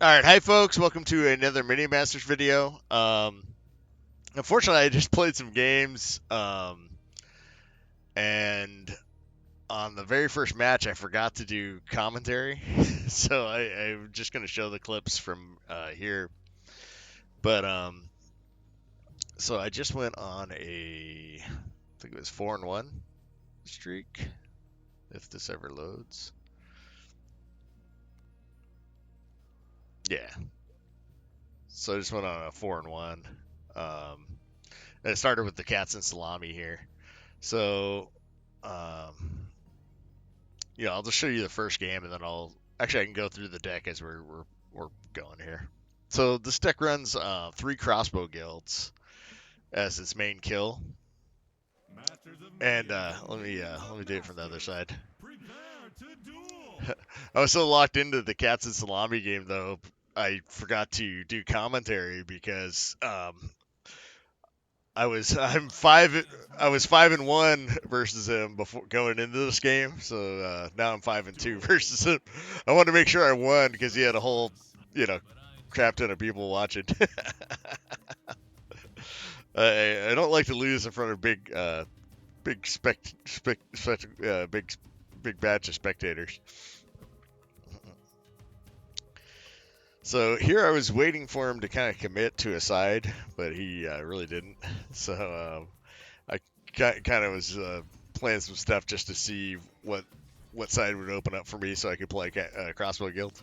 Alright, hi folks, welcome to another Mini Masters video. Unfortunately I just played some games, and on the very first match I forgot to do commentary, so I'm just going to show the clips from here. But, so I just went on I think it was 4-1 streak, if this ever loads. Yeah. So I just went on a 4-1. And it started with the Katzensalmi here. So, I'll just show you the first game, and then I can go through the deck as we're going here. So this deck runs 3 Crossbow guilds as its main kill, and let me do it from the other side. I was so locked into the Katzensalmi game though, I forgot to do commentary because I was 5-1 versus him before going into this game, so now I'm 5-2 versus him. I wanted to make sure I won because he had a whole, crap ton of people watching. I don't like to lose in front of big batch of spectators. So here I was waiting for him to kind of commit to a side, but he really didn't. So I kind of was playing some stuff just to see what side would open up for me so I could play Crossbow Guild.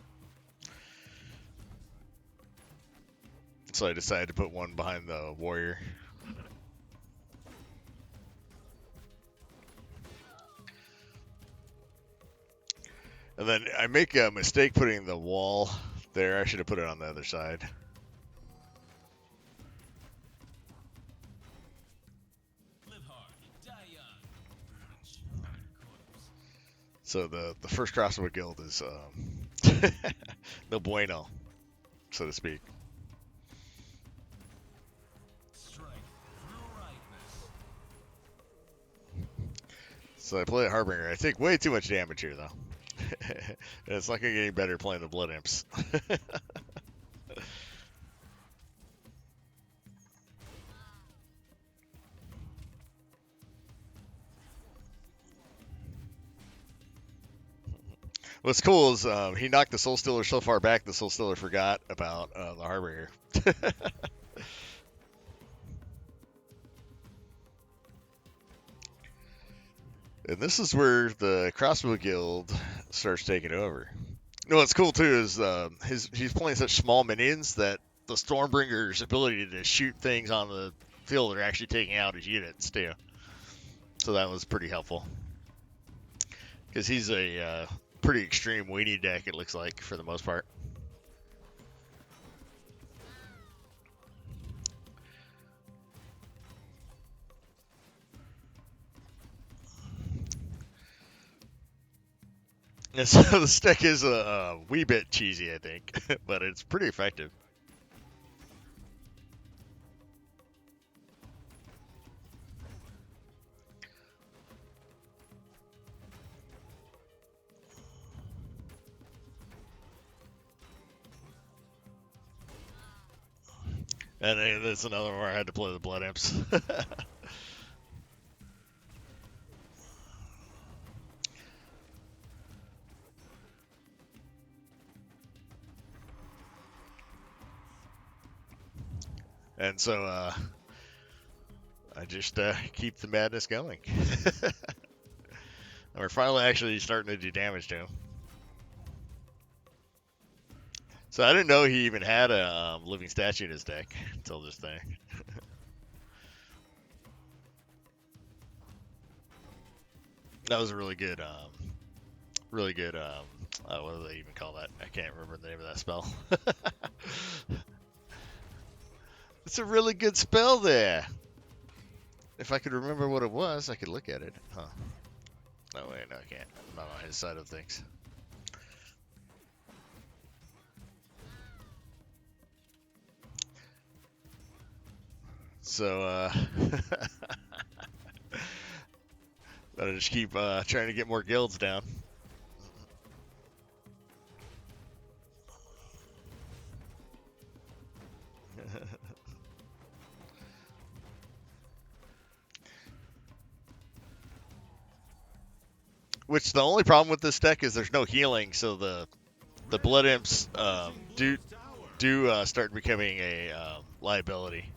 So I decided to put one behind the warrior. And then I make a mistake putting the wall there. I should have put it on the other side. So the first Crossbow Guild is no bueno, so to speak. So I play a Harbinger. I take way too much damage here, though. And it's not going to get any better playing the Blood Imps. What's cool is he knocked the Soul Stealer so far back, the Soul Stealer forgot about the Harbinger. And this is where the Crossbow Guild starts taking over. What's cool too is he's playing such small minions that the Stormbringer's ability to shoot things on the field are actually taking out his units too. So that was pretty helpful. Because he's a pretty extreme weenie deck, it looks like, for the most part. And so this deck is a wee bit cheesy, I think, but it's pretty effective. And there's another one where I had to play the Blood Imps. And so I just keep the madness going. And we're finally actually starting to do damage to him. So I didn't know he even had a living statue in his deck until this thing. That was a really good, what do they even call that? I can't remember the name of that spell. It's a really good spell there. If I could remember what it was, I could look at it. Huh. No, wait, no, I can't. I'm not on his side of things. So, gotta just keep trying to get more guilds down. Which the only problem with this deck is there's no healing, so the blood imps do start becoming a liability.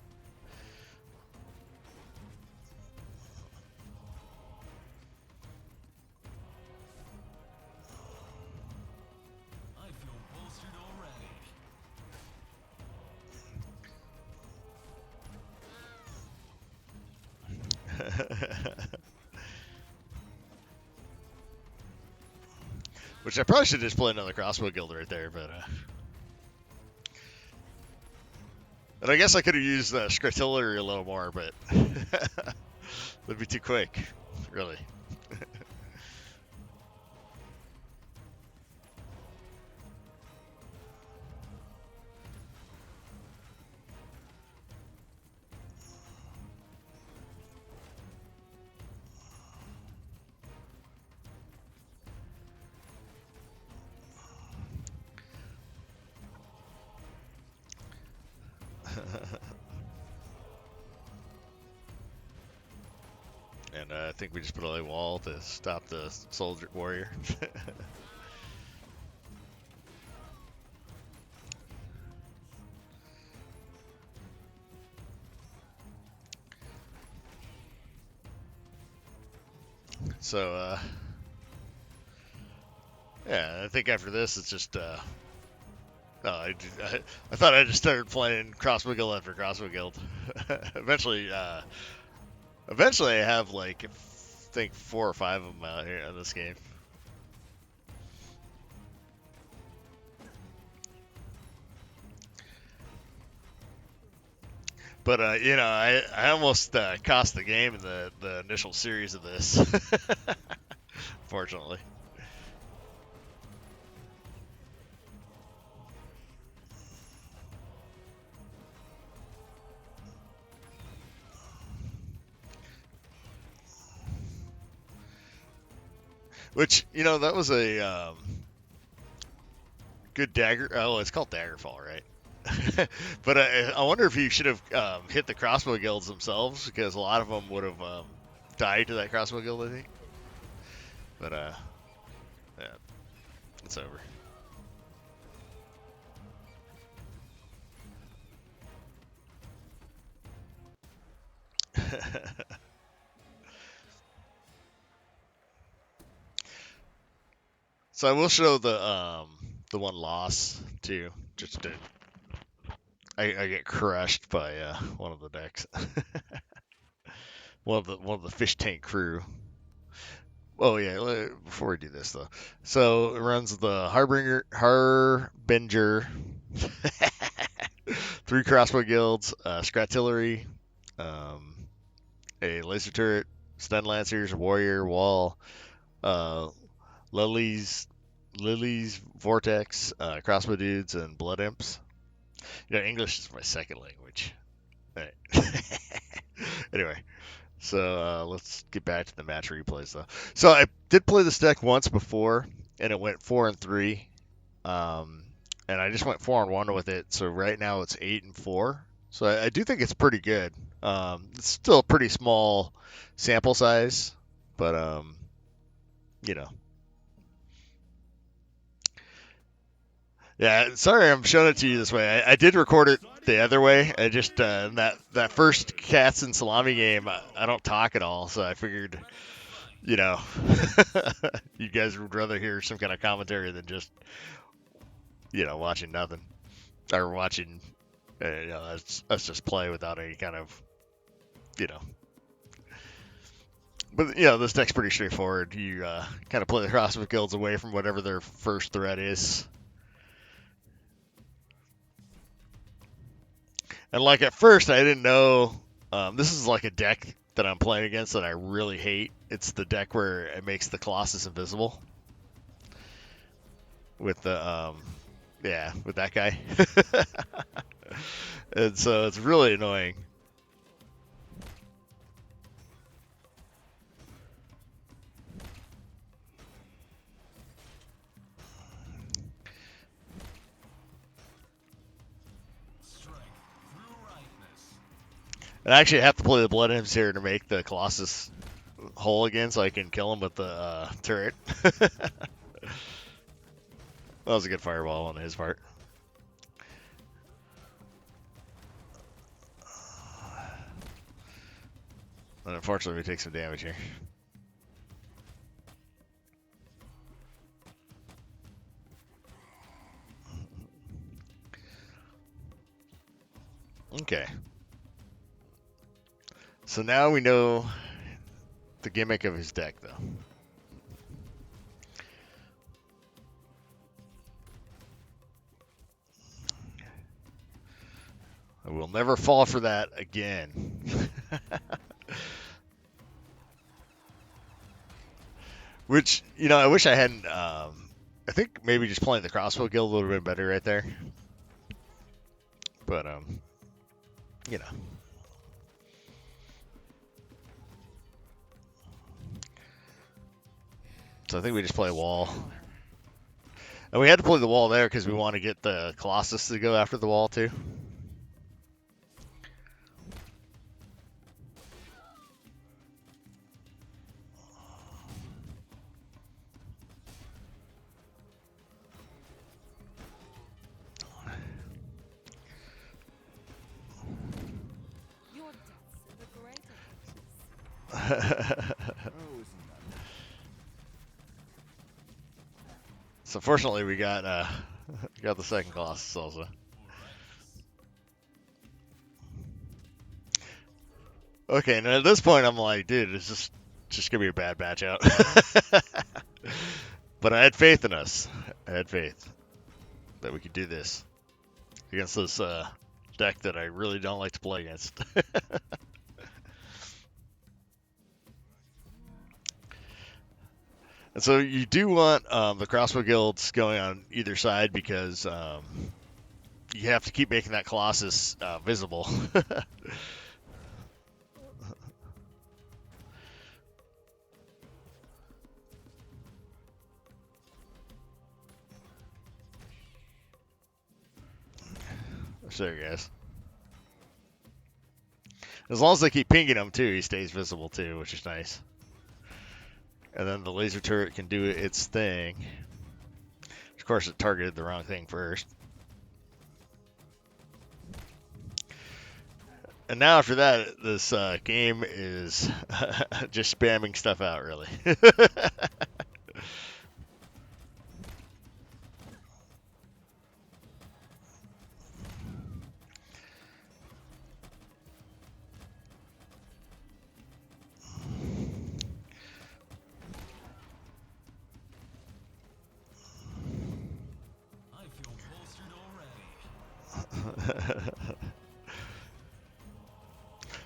Which I probably should just play another Crossbow guild right there, but and I guess I could have used Scratillery a little more, but that'd be too quick, really. And I think we just put a wall to stop the soldier warrior. So, yeah, I think after this, it's just, I thought I just started playing Crossbow Guild after Crossbow Guild. Eventually, I have, like, I think 4 or 5 of them out here in this game. But, you know, I almost cost the game in the initial series of this. Fortunately. Which, you know, that was a good dagger. Oh, it's called Daggerfall, right? But I wonder if you should have hit the Crossbow guilds themselves, because a lot of them would have died to that Crossbow guild, I think. But, yeah, it's over. So I will show the one loss too. Just to, I get crushed by one of the decks. one of the fish tank crew. Oh yeah, before we do this though. So it runs the Harbinger, 3 Crossbow guilds, Scratillery, um, a laser turret, stun lancers, warrior, wall, uh, Lily's Vortex, Crossbow dudes, and blood imps. You know, English is my second language. Right. Anyway, so let's get back to the match replays though. So I did play this deck once before, and it went 4-3. And I just went 4-1 with it. So right now it's 8-4. So I do think it's pretty good. It's still a pretty small sample size, but you know. Yeah, sorry I'm showing it to you this way. I did record it the other way. I just that first Katzensalmi game, I don't talk at all, so I figured, you know, you guys would rather hear some kind of commentary than just, you know, watching nothing or watching, you know, us just play without any kind of, you know. But you know, this deck's pretty straightforward. You kind of play the Crossbow guilds away from whatever their first threat is. And like at first, I didn't know this is like a deck that I'm playing against that I really hate. It's the deck where it makes the Colossus invisible with the yeah, with that guy. And so it's really annoying. And I actually have to play the Blood Imps here to make the Colossus hole again so I can kill him with the turret. That was a good fireball on his part. And unfortunately, we take some damage here. Okay. So now we know the gimmick of his deck, though. I will never fall for that again. Which, you know, I wish I hadn't. I think maybe just playing the Crossbow guild a little bit better right there. But, you know. So I think we just play a wall. And we had to play the wall there because we want to get the Colossus to go after the wall, too. So fortunately, we got the second Colossus also. Okay, and at this point, I'm like, dude, it's just gonna be a bad match out. But I had faith in us. I had faith that we could do this against this deck that I really don't like to play against. And so you do want the Crossbow guilds going on either side because you have to keep making that Colossus visible. There, guys. As long as they keep pinging him too, he stays visible too, which is nice. And then the laser turret can do its thing. Of course, it targeted the wrong thing first. And now after that, this game is just spamming stuff out, really.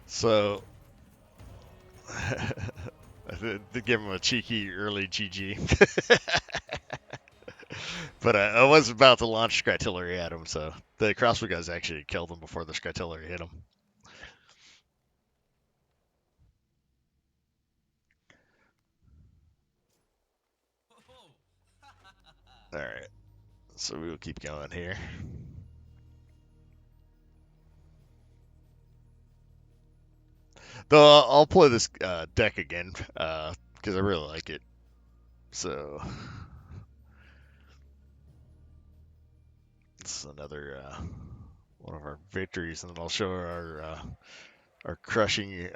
So, to give him a cheeky early GG. But I was about to launch Scratillery at him, so the Crossbow guys actually killed him before the Scratillery hit him. Alright, so we will keep going here. Though I'll play this deck again because I really like it. So this is another one of our victories, and then I'll show our crushing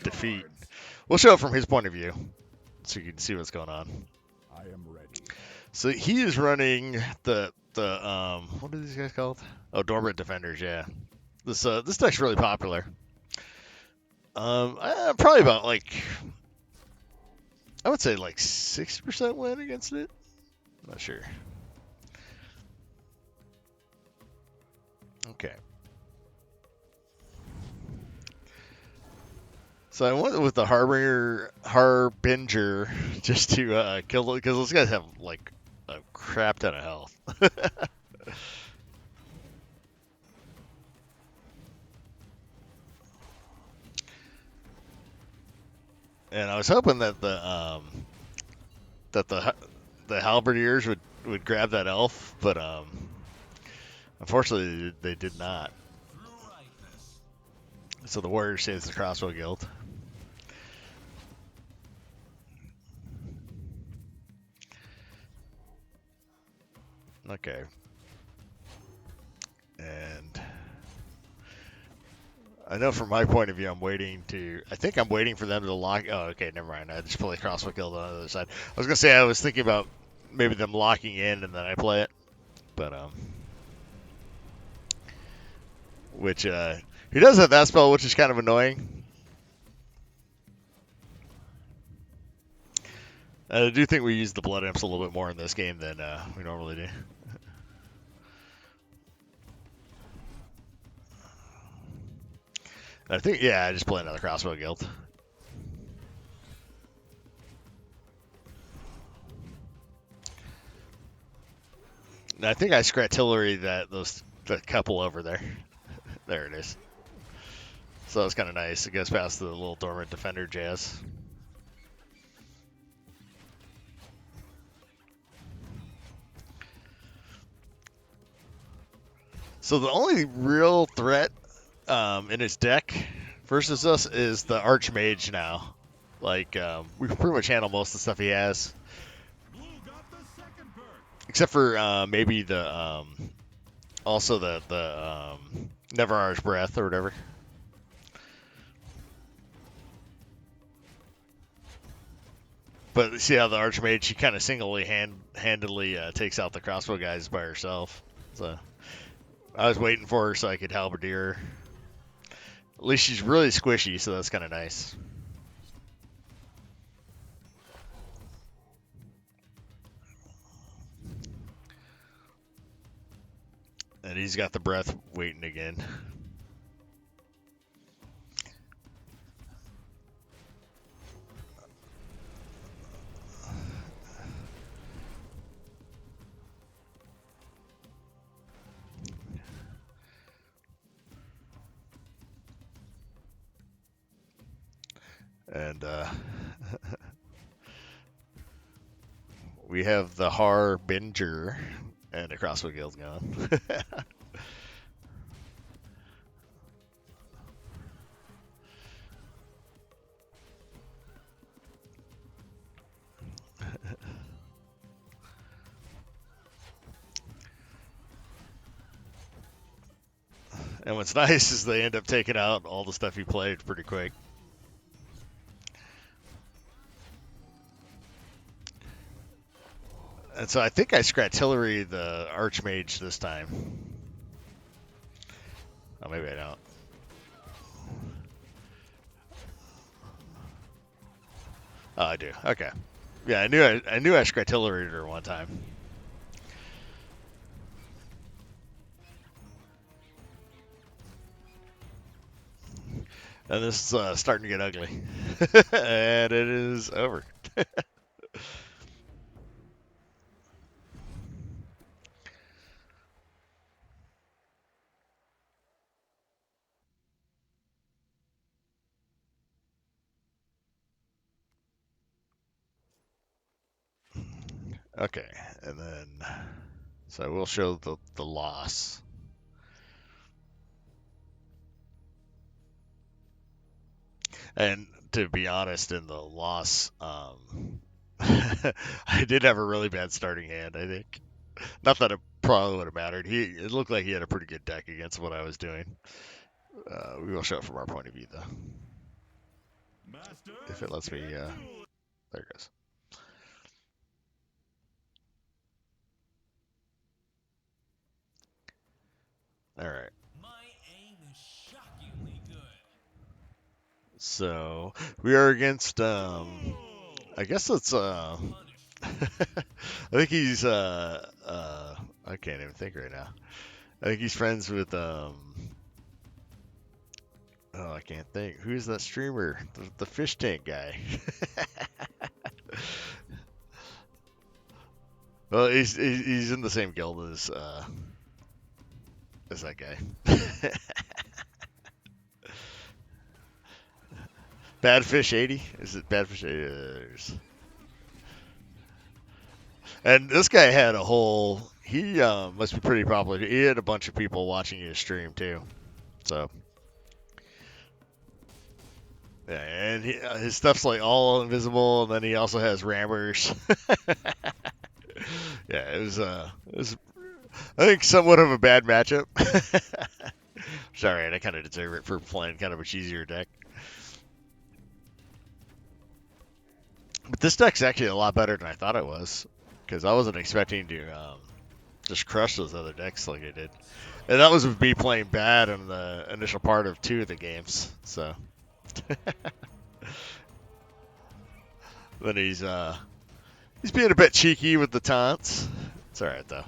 defeat. We'll show it from his point of view, so you can see what's going on. I am ready. So he is running the what are these guys called? Oh, dormant defenders. Yeah. This deck's really popular. Probably about like, I would say like 60% win against it. I'm not sure. Okay. So I went with the Harbinger just to kill it because those guys have like a crap ton of health. And I was hoping that the halberdiers would grab that elf, but unfortunately they did not. So the warrior stays the Crossbow guild. Okay. And I know from my point of view, I think I'm waiting for them to lock. Oh, okay, never mind. I just play Crossbow Guild on the other side. I was gonna say I was thinking about maybe them locking in and then I play it, but which he does have that spell, which is kind of annoying. I do think we use the Blood Imps a little bit more in this game than we normally do. I think, yeah, I just play another Crossbow Guild. And I think I Scratillery the couple over there. There it is. So that's kind of nice. It goes past the little dormant defender jazz. So the only real threat in his deck versus us is the Archmage now. Like, we pretty much handle most of the stuff he has. Except for maybe the also the Neverar's Breath or whatever. But see how the Archmage, she kind of handedly takes out the crossbow guys by herself. So I was waiting for her so I could halberdier her. At least she's really squishy, so that's kind of nice. And he's got the breath waiting again. And we have the Harbinger and a Crossbow Guild going. And what's nice is they end up taking out all the stuff he played pretty quick. And so I think I Scratillery the Archmage this time. Oh, maybe I don't. Oh, I do. Okay. Yeah, I knew I Scratillery'd her one time. And this is starting to get ugly. And it is over. Okay, and then so we'll show the loss. And to be honest, in the loss, I did have a really bad starting hand, I think. Not that it probably would have mattered. It looked like he had a pretty good deck against what I was doing. We will show it from our point of view, though. If it lets me, there it goes. All right. So we are against. I guess it's. I think he's. I can't even think right now. I think he's friends with. Oh, I can't think. Who's that streamer? The fish tank guy. Well, he's in the same guild as that guy. Badfish 80? Is it Badfish 80? And this guy had a whole. He must be pretty popular. He had a bunch of people watching his stream too. So. Yeah, and his stuff's like all invisible, and then he also has rammers. Yeah, it was I think somewhat of a bad matchup. Sorry, I kind of deserve it for playing kind of a cheesier deck. But this deck's actually a lot better than I thought it was, because I wasn't expecting to just crush those other decks like I did. And that was with me playing bad in the initial part of 2 of the games. So then he's being a bit cheeky with the taunts. It's all right though.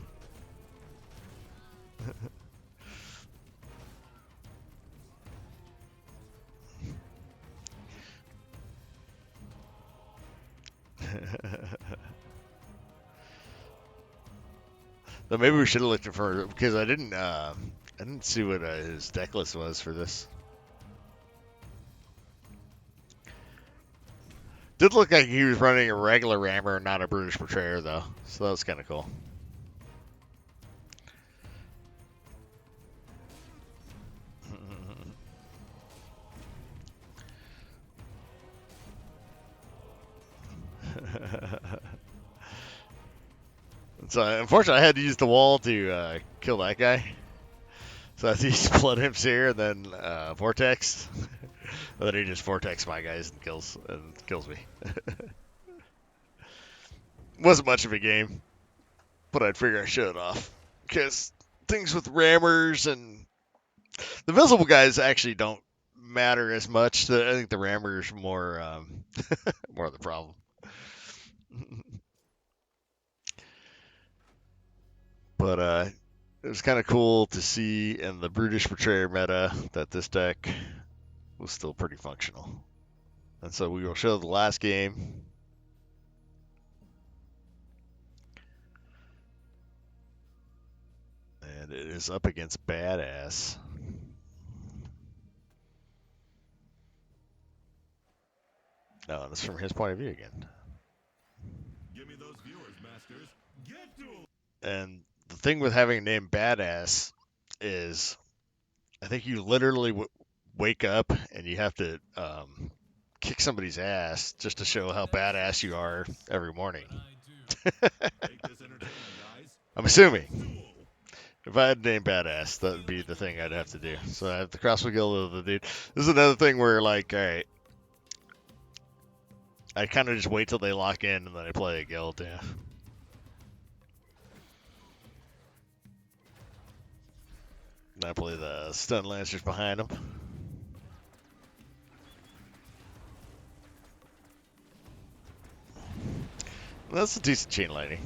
So maybe we should have looked for, because I didn't see what his deck list was for this. Did look like he was running a regular rammer, not a Brutish Betrayer though, so that was kind of cool. So unfortunately, I had to use the wall to kill that guy. So I used Blood Imps here, and then Vortex. And then he just Vortex my guys and kills me. Wasn't much of a game, but I'd figure I showed it off, because things with rammers and the visible guys actually don't matter as much. I think the rammers more more the problem. But it was kind of cool to see in the Brutish Betrayer meta that this deck was still pretty functional. And so we will show the last game. And it is up against Badass. No, that's from his point of view again. Give me those viewers, masters. Get to 'em. And the thing with having a name Badass is, I think you literally wake up and you have to kick somebody's ass just to show how badass you are every morning. I'm assuming. If I had named Badass, that would be the thing I'd have to do. So I have the Crossbow Guild of the dude. This is another thing where, like, alright, I kind of just wait till they lock in and then I play a guild, yeah. And I play the Stun Lancers behind them. That's a decent chain lightning.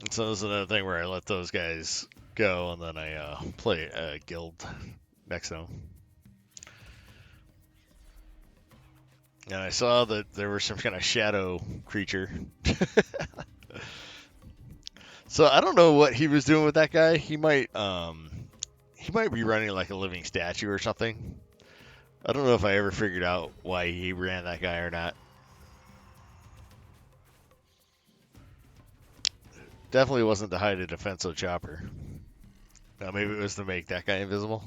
And so this is another thing where I let those guys go and then I play a guild next to them. And I saw that there was some kind of shadow creature. So I don't know what he was doing with that guy. He might be running like a living statue or something. I don't know if I ever figured out why he ran that guy or not. Definitely wasn't to hide a defensive chopper. Now maybe it was to make that guy invisible.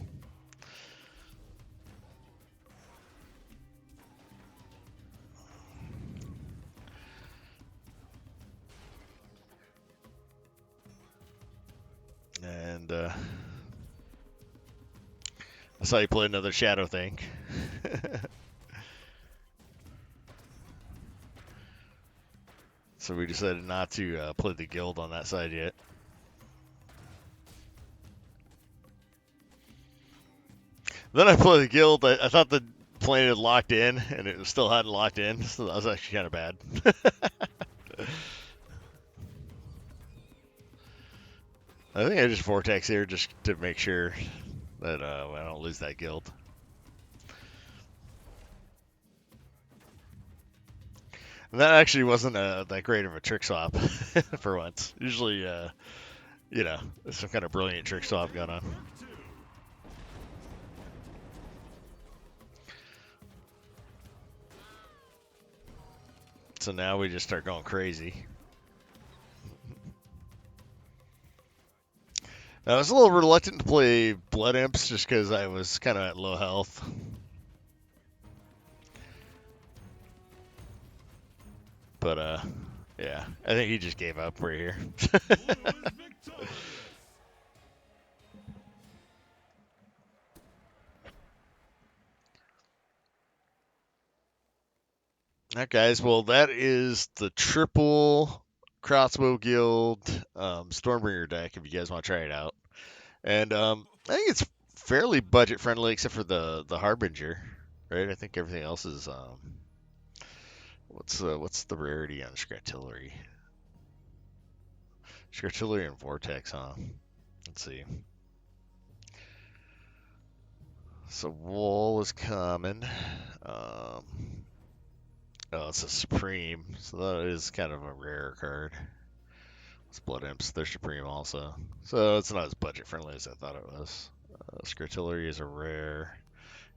And I saw you play another shadow thing. So we decided not to play the guild on that side yet. Then I played the guild. I thought the plane had locked in, and it still hadn't locked in, so that was actually kind of bad. I think I just Vortex here just to make sure that I don't lose that guild. And that actually wasn't that great of a trick swap for once. Usually, you know, there's some kind of brilliant trick swap going on. So now we just start going crazy. I was a little reluctant to play Blood Imps just because I was kind of at low health. But yeah, I think he just gave up right here. Blue is victorious. Alright, guys. Well, that is the triple Crossbow Guild Stormbringer deck. If you guys want to try it out, and I think it's fairly budget friendly, except for the Harbinger, right? I think everything else is what's the rarity on Scratillery? Scratillery and Vortex, huh? Let's see. So Wool is common. Oh, it's a Supreme, so that is kind of a rare card. It's Blood Imps. They're Supreme also. So it's not as budget friendly as I thought it was. Scratillery is a rare.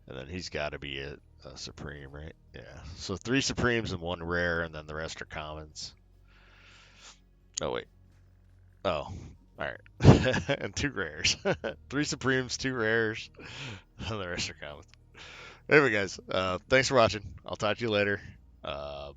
And then he's got to be a Supreme, right? Yeah. So 3 Supremes and 1 rare, and then the rest are commons. Oh, wait. Oh, alright. And 2 rares. 3 Supremes, 2 rares, and the rest are commons. Anyway, guys, thanks for watching. I'll talk to you later. Bye.